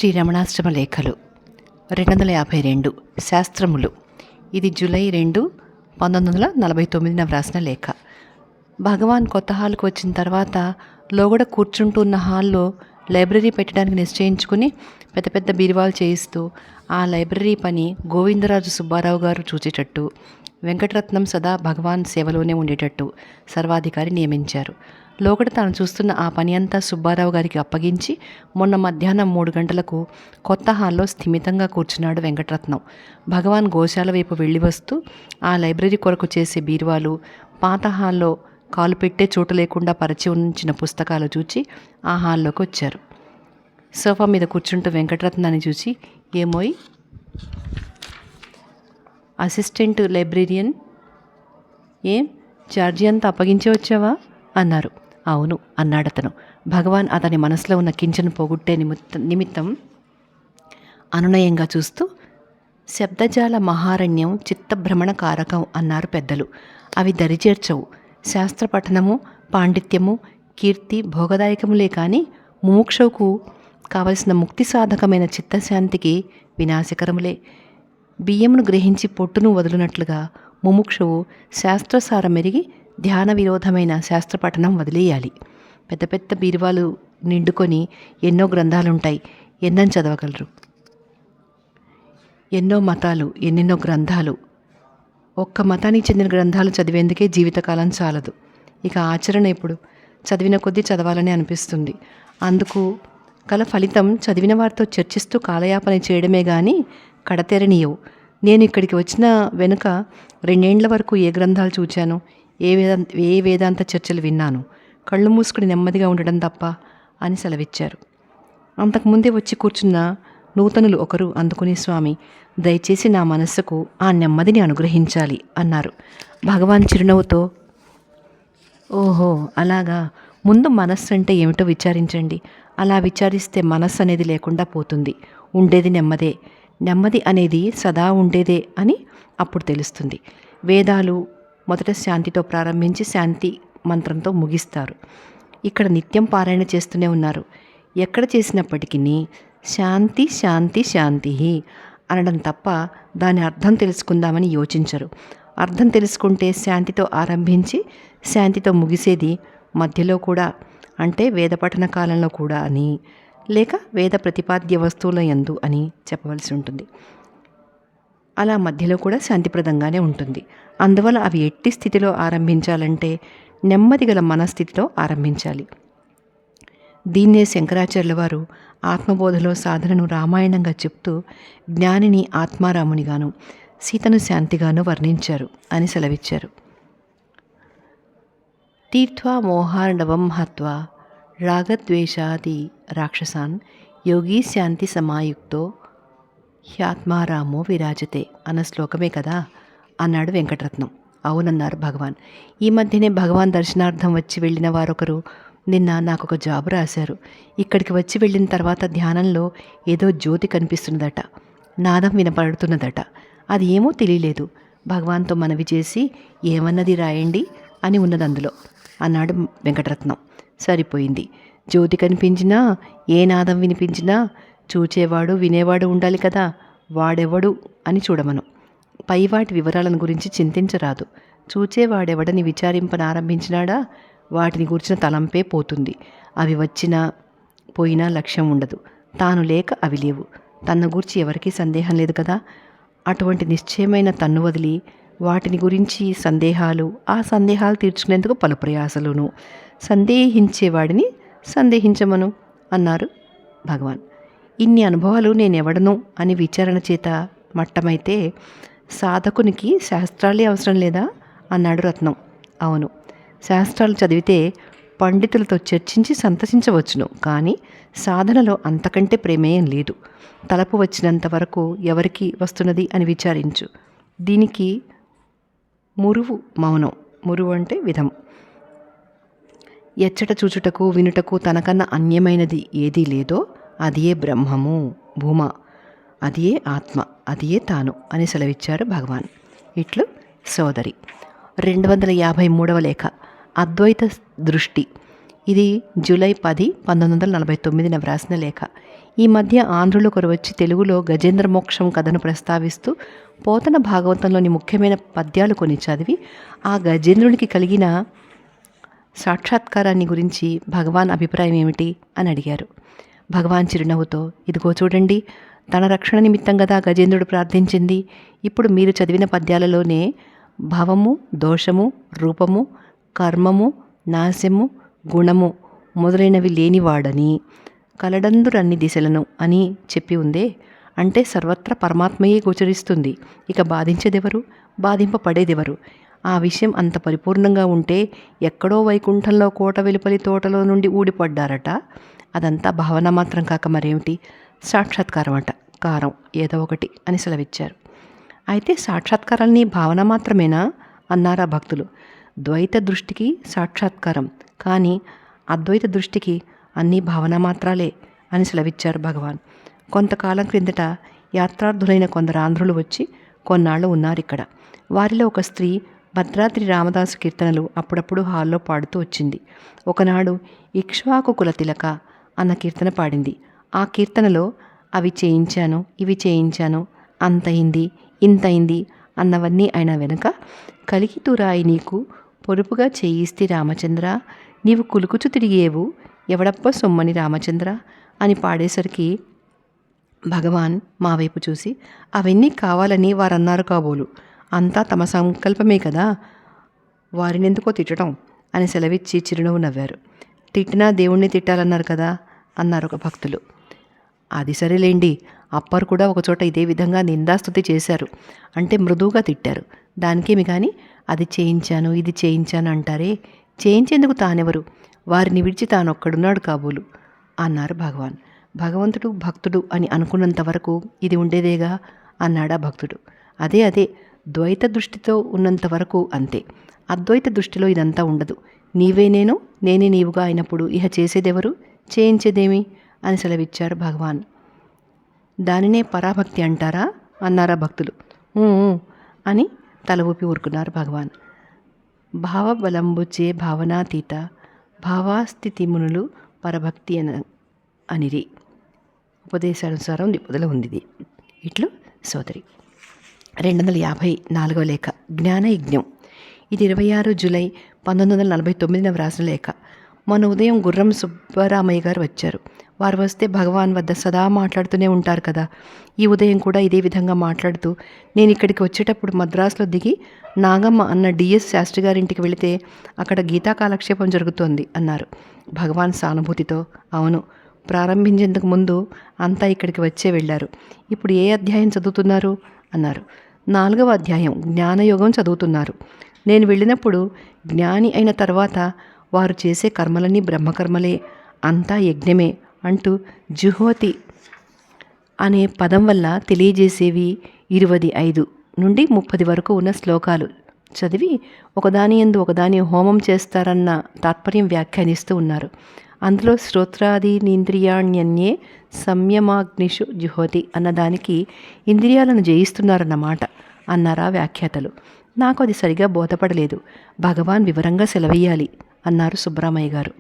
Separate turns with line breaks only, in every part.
శ్రీ రమణాష్టమ లేఖలు 252 శాస్త్రములు. ఇది జూలై 2, 1949 వ్రాసిన లేఖ. భగవాన్ కొత్త హాల్కు వచ్చిన తర్వాత లోగడ కూర్చుంటున్న హాల్లో లైబ్రరీ పెట్టడానికి నిశ్చయించుకుని పెద్ద పెద్ద బీరువాలు చేయిస్తూ ఆ లైబ్రరీ పని గోవిందరాజు సుబ్బారావు గారు చూచేటట్టు, వెంకటరత్నం సదా భగవాన్ సేవలోనే ఉండేటట్టు సర్వాధికారి నియమించారు. లోగడ తాను చూస్తున్న ఆ పని అంతా సుబ్బారావు గారికి అప్పగించి మొన్న మధ్యాహ్నం 3 గంటలకు కొత్త హాల్లో స్థిమితంగా కూర్చున్నాడు వెంకటరత్నం. భగవాన్ గోశాల వైపు వెళ్ళి వస్తూ ఆ లైబ్రరీ కొరకు చేసే బీరువాలు, పాత హాల్లో కాలు పెట్టే చోటు లేకుండా పరిచి ఉంచిన పుస్తకాలు చూచి ఆ హాల్లోకి వచ్చారు. సోఫా మీద కూర్చుంటూ వెంకటరత్నాన్ని చూసి, ఏమోయ్ అసిస్టెంట్ లైబ్రేరియన్, ఏం ఛార్జీ అంతా అప్పగించి వచ్చావా అన్నారు. అవును అన్నాడతను. భగవాన్ అతని మనసులో ఉన్న కించను పోగొట్టే నిమిత్తం అనునయంగా చూస్తూ, శబ్దజాల మహారణ్యం చిత్తభ్రమణ కారకం అన్నారు పెద్దలు. అవి దరిచేర్చవు. శాస్త్ర పఠనము, పాండిత్యము, కీర్తి భోగదాయకములే కానీ ముముక్షువుకు కావలసిన ముక్తి సాధకమైన చిత్తశాంతికి వినాశకరములే. బియ్యమును గ్రహించి పొట్టును వదులునట్లుగా ముముక్షువు శాస్త్రసారం మెరిగి ధ్యాన విరోధమైన శాస్త్ర పఠనం వదిలేయాలి. పెద్ద పెద్ద బీరువాలు నిండుకొని ఎన్నో గ్రంథాలుంటాయి, ఎన్నని చదవగలరు? ఎన్నో మతాలు, ఎన్నెన్నో గ్రంథాలు. ఒక్క మతానికి చెందిన గ్రంథాలు చదివేందుకే జీవితకాలం చాలదు. ఇక ఆచరణ ఎప్పుడు? చదివిన కొద్దీ చదవాలని అనిపిస్తుంది. అందుకు గల ఫలితం చదివిన వారితో చర్చిస్తూ కాలయాపన చేయడమే కానీ కడతెరనీయవు. నేను ఇక్కడికి వచ్చిన వెనుక 2 ఏండ్ల వరకు ఏ గ్రంథాలు చూచాను, ఏ వేదాంత చర్చలు విన్నాను. కళ్ళు మూసుకుని నెమ్మదిగా ఉండడం తప్ప అని సెలవిచ్చారు. అంతకుముందే వచ్చి కూర్చున్న నూతనులు ఒకరు అందుకుని, స్వామి దయచేసి నా మనస్సుకు ఆ నెమ్మదిని అనుగ్రహించాలి అన్నారు. భగవాన్ చిరునవ్వుతో, ఓహో అలాగా, ముందు మనస్సు అంటే ఏమిటో విచారించండి. అలా విచారిస్తే మనస్సు అనేది లేకుండా పోతుంది. ఉండేది నెమ్మదే. నెమ్మది అనేది సదా ఉండేదే అని అప్పుడు తెలుస్తుంది. వేదాలు మొదట శాంతితో ప్రారంభించి శాంతి మంత్రంతో ముగిస్తారు. ఇక్కడ నిత్యం పారాయణ చేస్తూనే ఉన్నారు. ఎక్కడ చేసినప్పటికీ శాంతి శాంతి శాంతి అనడం తప్ప దాని అర్థం తెలుసుకుందామని యోచించరు. అర్థం తెలుసుకుంటే శాంతితో ఆరంభించి శాంతితో ముగిసేది మధ్యలో కూడా, అంటే వేద పఠన కాలంలో కూడా అని, లేక వేద ప్రతిపాద్య వస్తువుల యందు అని చెప్పవలసి ఉంటుంది. అలా మధ్యలో కూడా శాంతిప్రదంగానే ఉంటుంది. అందువల్ల అవి ఎట్టి స్థితిలో ఆరంభించాలంటే నెమ్మది గల మనస్థితితో ఆరంభించాలి. దీన్నే శంకరాచార్యుల వారు ఆత్మబోధలో సాధనను రామాయణంగా చెప్తూ జ్ఞానిని ఆత్మారామునిగాను, సీతను శాంతిగాను వర్ణించారు అని సెలవిచ్చారు. తీర్థ్వా మోహార్ణవం హత్వా రాగద్వేషాది రాక్షసాన్ యోగీ శాంతి సమాయుక్తో హ్యాత్మారామో విరాజతే అన్న శ్లోకమే కదా అన్నాడు వెంకటరత్నం. అవునన్నారు భగవాన్. ఈ మధ్యనే భగవాన్ దర్శనార్థం వచ్చి వెళ్ళిన వారొకరు నిన్న నాకు ఒక జాబు రాశారు. ఇక్కడికి వచ్చి వెళ్ళిన తర్వాత ధ్యానంలో ఏదో జ్యోతి కనిపిస్తున్నదట, నాదం వినపడుతున్నదట. అది ఏమో తెలియలేదు. భగవాన్తో మనవి చేసి ఏమన్నది రాయండి అని ఉన్నది అందులో అన్నాడు వెంకటరత్నం. సరిపోయింది. జ్యోతి కనిపించినా ఏ నాదం వినిపించినా చూచేవాడు వినేవాడు ఉండాలి కదా. వాడెవడు అని చూడమను. పైవాటి వివరాలను గురించి చింతించరాదు. చూచేవాడెవడని విచారింపనారంభించినాడా వాటిని గురించిన తలంపే పోతుంది. అవి వచ్చినా పోయినా లక్ష్యం ఉండదు. తాను లేక అవి లేవు. తన గురించి ఎవరికీ సందేహం లేదు కదా. అటువంటి నిశ్చయమైన తన్ను వదిలి వాటిని గురించి సందేహాలు, ఆ సందేహాలు తీర్చుకునేందుకు పలు ప్రయాసలును, సందేహించేవాడిని సందేహించమను అన్నారు భగవాన్. ఇన్ని అనుభవాలు నేనెవడను అని విచారణ చేత మట్టమైతే సాధకునికి శాస్త్రాలే అవసరం లేదా అన్నాడు రత్నం. అవును, శాస్త్రాలు చదివితే పండితులతో చర్చించి సంతసించవచ్చును, కానీ సాధనలో అంతకంటే ప్రమేయం లేదు. తలపు వచ్చినంత వరకు ఎవరికి వస్తున్నది అని విచారించు. దీనికి మురువు మౌనం. మురువు అంటే విధం. ఎచ్చట చూచుటకు వినుటకు తనకన్నా అన్యమైనది ఏదీ లేదో అదియే బ్రహ్మము, భూమ, అదియే ఆత్మ, అదియే తాను అని సెలవిచ్చారు భగవాన్. ఇట్లు సోదరి. 253వ లేఖ. అద్వైత దృష్టి. ఇది జూలై 10, 1949 వ్రాసిన లేఖ. ఈ మధ్య ఆంధ్రులు ఒకరు వచ్చి తెలుగులో గజేంద్ర మోక్షం కథను ప్రస్తావిస్తూ పోతన భాగవతంలోని ముఖ్యమైన పద్యాలు కొన్ని చదివి ఆ గజేంద్రునికి కలిగిన సాక్షాత్కారాన్ని గురించి భగవాన్ అభిప్రాయం ఏమిటి అని అడిగారు. భగవాన్ చిరునవ్వుతో, ఇదిగో చూడండి, తన రక్షణ నిమిత్తం కదా గజేంద్రుడు ప్రార్థించింది. ఇప్పుడు మీరు చదివిన పద్యాలలోనే భవము, దోషము, రూపము, కర్మము, నాశము, గుణము మొదలైనవి లేనివాడని, కలడందురన్ని దిశలను అని చెప్పి ఉందే. అంటే సర్వత్రా పరమాత్మయే గోచరిస్తుంది. ఇక బాధించేదెవరు, బాధింపబడేదెవరు? ఆ విషయం అంత పరిపూర్ణంగా ఉంటే ఎక్కడో వైకుంఠంలో కోట వెలుపలి తోటలో నుండి ఊడిపడ్డారట. అదంతా భావన మాత్రం కాక మరేమిటి? సాక్షాత్కారం అట. కారం ఏదో ఒకటి అని సెలవిచ్చారు. అయితే సాక్షాత్కారాన్ని భావన మాత్రమేనా అన్నారా భక్తులు. ద్వైత దృష్టికి సాక్షాత్కారం, కానీ అద్వైత దృష్టికి అన్నీ భావన మాత్రాలే అని సెలవిచ్చారు భగవాన్. కొంతకాలం క్రిందట యాత్రార్థులైన కొందరు ఆంధ్రులు వచ్చి కొన్నాళ్ళు ఉన్నారిక్కడ. వారిలో ఒక స్త్రీ భద్రాద్రి రామదాసు కీర్తనలు అప్పుడప్పుడు హాల్లో పాడుతూ వచ్చింది. ఒకనాడు ఇక్ష్వాకు కుల తిలక అన్న కీర్తన పాడింది. ఆ కీర్తనలో అవి చేయించాను, ఇవి చేయించాను, అంతయింది, ఇంతయింది అన్నవన్నీ ఆయన వెనుక కలికితురాయి నీకు పొరుపుగా చేయిస్తే రామచంద్ర, నీవు కులుకుచు తిరిగేవు ఎవడప్ప సొమ్మని రామచంద్ర అని పాడేసరికి భగవాన్ మా వైపు చూసి, అవన్నీ కావాలని వారన్నారు కాబోలు, అంతా తమ సంకల్పమే కదా, వారినెందుకో తిట్టడం అని సెలవిచ్చి చిరునవ్వు నవ్వారు. తిట్టినా దేవుణ్ణి తిట్టాలన్నారు కదా అన్నారు ఒక భక్తులు. అది సరేలేండి, అప్పరు కూడా ఒకచోట ఇదే విధంగా నిందాస్తుతి చేశారు. అంటే మృదువుగా తిట్టారు. దానికేమి కానీ అది చేయించాను, ఇది చేయించాను అంటారే, చేయించేందుకు తానెవరు, వారిని విడిచి తానొక్కడున్నాడు కాబోలు అన్నారు భగవాన్. భగవంతుడు భక్తుడు అని అనుకున్నంత వరకు ఇది ఉండేదేగా అన్నాడా భక్తుడు. అదే ద్వైత దృష్టితో ఉన్నంత వరకు అంతే. అద్వైత దృష్టిలో ఇదంతా ఉండదు. నీవే నేను, నేనే నీవుగా అయినప్పుడు ఇహ చేసేదెవరు, చేయించేదేమి అని సెలవిచ్చారు భగవాన్. దానినే పరాభక్తి అంటారా అన్నారా భక్తులు. అని తల ఊపి ఊరుకున్నారు భగవాన్. భావబలంబుచే భావనాతీత భావాస్థితి మునులు పరభక్తి అనిరి. ఉపదేశానుసారం నిపుదల ఉంది. ఇట్లు సోదరి. 254వ లేఖ, జ్ఞానయజ్ఞం. ఇది 26 జూలై 1949 వ్రాసిన లేఖ. మొన్న ఉదయం గుర్రం సుబ్బరామయ్య గారు వచ్చారు. వారు వస్తే భగవాన్ వద్ద సదా మాట్లాడుతూనే ఉంటారు కదా. ఈ ఉదయం కూడా ఇదే విధంగా మాట్లాడుతూ, నేను ఇక్కడికి వచ్చేటప్పుడు మద్రాసులో దిగి నాగమ్మ అన్న డిఎస్ శాస్త్రి గారింటికి వెళితే అక్కడ గీతా కాలక్షేపం జరుగుతోంది అన్నారు. భగవాన్ సానుభూతితో, అవును, ప్రారంభించేందుకు ముందు అంతా ఇక్కడికి వచ్చే వెళ్ళారు. ఇప్పుడు ఏ అధ్యాయం చదువుతున్నారు అన్నారు. 4వ అధ్యాయం జ్ఞానయోగం చదువుతున్నారు. నేను వెళ్ళినప్పుడు జ్ఞాని అయిన తర్వాత వారు చేసే కర్మలన్నీ బ్రహ్మకర్మలే, అంతా యజ్ఞమే అంటూ జుహోతి అనే పదం వల్ల తెలియజేసేవి 25 నుండి 30 వరకు ఉన్న శ్లోకాలు చదివి ఒకదాని యందు ఒకదాని హోమం చేస్తారన్న తాత్పర్యం వ్యాఖ్యానిస్తూ ఉన్నారు. అందులో శ్రోత్రాదీనింద్రియాణ్యన్యే సంయమాగ్నిషు జుహోతి అన్నదానికి ఇంద్రియాలను జయిస్తున్నారన్నమాట అన్నారా వ్యాఖ్యాతలు. నాకు అది సరిగా బోధపడలేదు. భగవాన్ వివరంగా సెలవీయాలి అన్నారు సుబ్బరామయ్య గారు.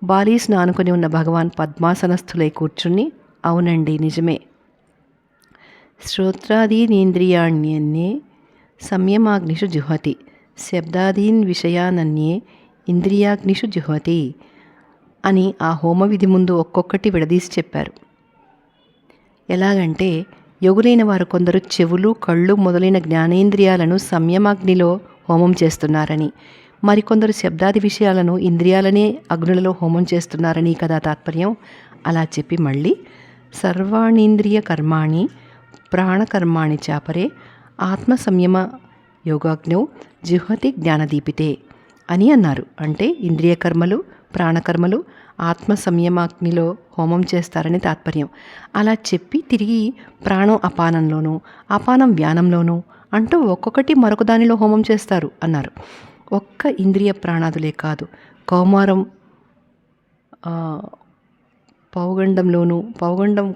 బాలీస్ను ఆనుకొని ఉన్న భగవాన్ పద్మాసనస్థులై కూర్చుని, అవునండి నిజమే, శ్రోత్రాదీనింద్రియాణ్యన్యే సంయమాగ్నిషు జుహతి శబ్దాదీన్ విషయానన్యే ఇంద్రియాగ్నిషు జుహతి అని ఆ హోమ విధి ముందు ఒక్కొక్కటి విడదీసి చెప్పారు. ఎలాగంటే యోగులైన వారు కొందరు చెవులు, కళ్ళు మొదలైన జ్ఞానేంద్రియాలను సంయమాగ్నిలో హోమం చేస్తున్నారని, మరికొందరు శబ్దాది విషయాలను ఇంద్రియాలనే అగ్నులలో హోమం చేస్తున్నారని కదా తాత్పర్యం. అలా చెప్పి మళ్ళీ సర్వాణీంద్రియ కర్మాణి ప్రాణకర్మాణి చాపరే ఆత్మ సంయమ యోగాగ్నౌ జిహ్వతి జ్ఞానదీపితే అని అన్నారు. అంటే ఇంద్రియ కర్మలు, ప్రాణకర్మలు ఆత్మ సంయమాగ్నిలో హోమం చేస్తారని తాత్పర్యం. అలా చెప్పి తిరిగి ప్రాణం అపానంలోనూ, అపానం వ్యానంలోనూ అంటూ ఒక్కొక్కటి మరొక దానిలో హోమం చేస్తారు అన్నారు. ఒక్క ఇంద్రియ ప్రాణాదులే కాదు, కౌమారం పౌగండంలోనూ, పౌగండం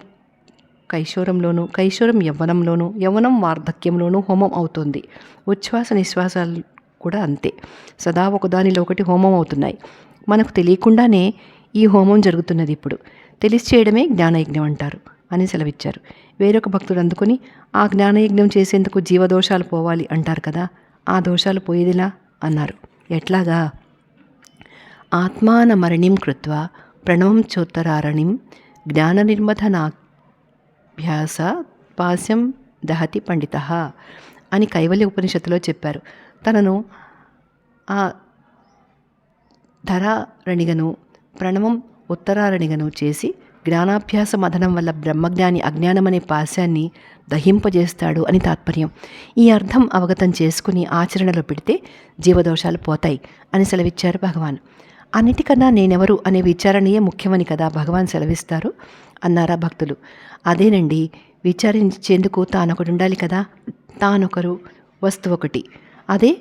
కైశోరంలోనూ, కైశోరం యవ్వనంలోనూ, యవ్వనం వార్ధక్యంలోనూ హోమం అవుతుంది. ఉచ్ఛ్వాస నిశ్వాసాలు కూడా అంతే, సదా ఒకదానిలో ఒకటి హోమం అవుతున్నాయి. మనకు తెలియకుండానే ఈ హోమం జరుగుతున్నది. ఇప్పుడు తెలిసి చేయడమే జ్ఞానయజ్ఞం అంటారు అని సెలవిచ్చారు. వేరొక భక్తుడు అందుకొని, ఆ జ్ఞానయజ్ఞం చేసేందుకు జీవదోషాలు పోవాలి అంటారు కదా, ఆ దోషాలు పోయేదిలా అన్నారు. ఎట్లాగా? ఆత్మానమరణిం కృత్వా ప్రణవం చోత్తరారణిం జ్ఞాననిర్మథనాభ్యాస పాస్యం దహతి పండిత అని కైవల్య ఉపనిషత్తులో చెప్పారు. తనను ఆ ధరారణిగను ప్రణవం ఉత్తరారణిగను చేసి జ్ఞానాభ్యాస మథనం వల్ల బ్రహ్మజ్ఞాని అజ్ఞానమనే పాశాన్ని దహింపజేస్తాడు అని తాత్పర్యం. ఈ అర్థం అవగతం చేసుకుని ఆచరణలో పెడితే జీవదోషాలు పోతాయి అని సెలవిచ్చారు భగవాన్. అన్నిటికన్నా నేనెవరు అనే విచారణయే ముఖ్యమని కదా భగవాన్ సెలవిస్తారు అన్నారా భక్తులు. అదేనండి, విచారించేందుకు తానొకటి ఉండాలి కదా. తానొకరు, వస్తువు ఒకటి. అదే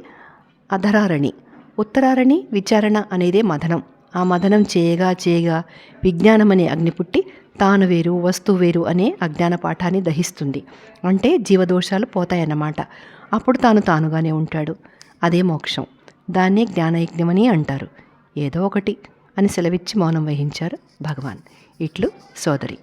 అధరారణి. ఉత్తరారణి విచారణ అనేదే మథనం. ఆ మథనం చేయగా చేయగా విజ్ఞానమనే అగ్ని పుట్టి తాను వేరు వస్తువు వేరు అనే అజ్ఞాన పాఠాన్ని దహిస్తుంది. అంటే జీవదోషాలు పోతాయన్నమాట. అప్పుడు తాను తానుగానే ఉంటాడు. అదే మోక్షం. దాన్నే జ్ఞానయజ్ఞమని అంటారు. ఏదో ఒకటి అని సెలవిచ్చి మౌనం వహించారు భగవాన్. ఇట్లు సోదరి.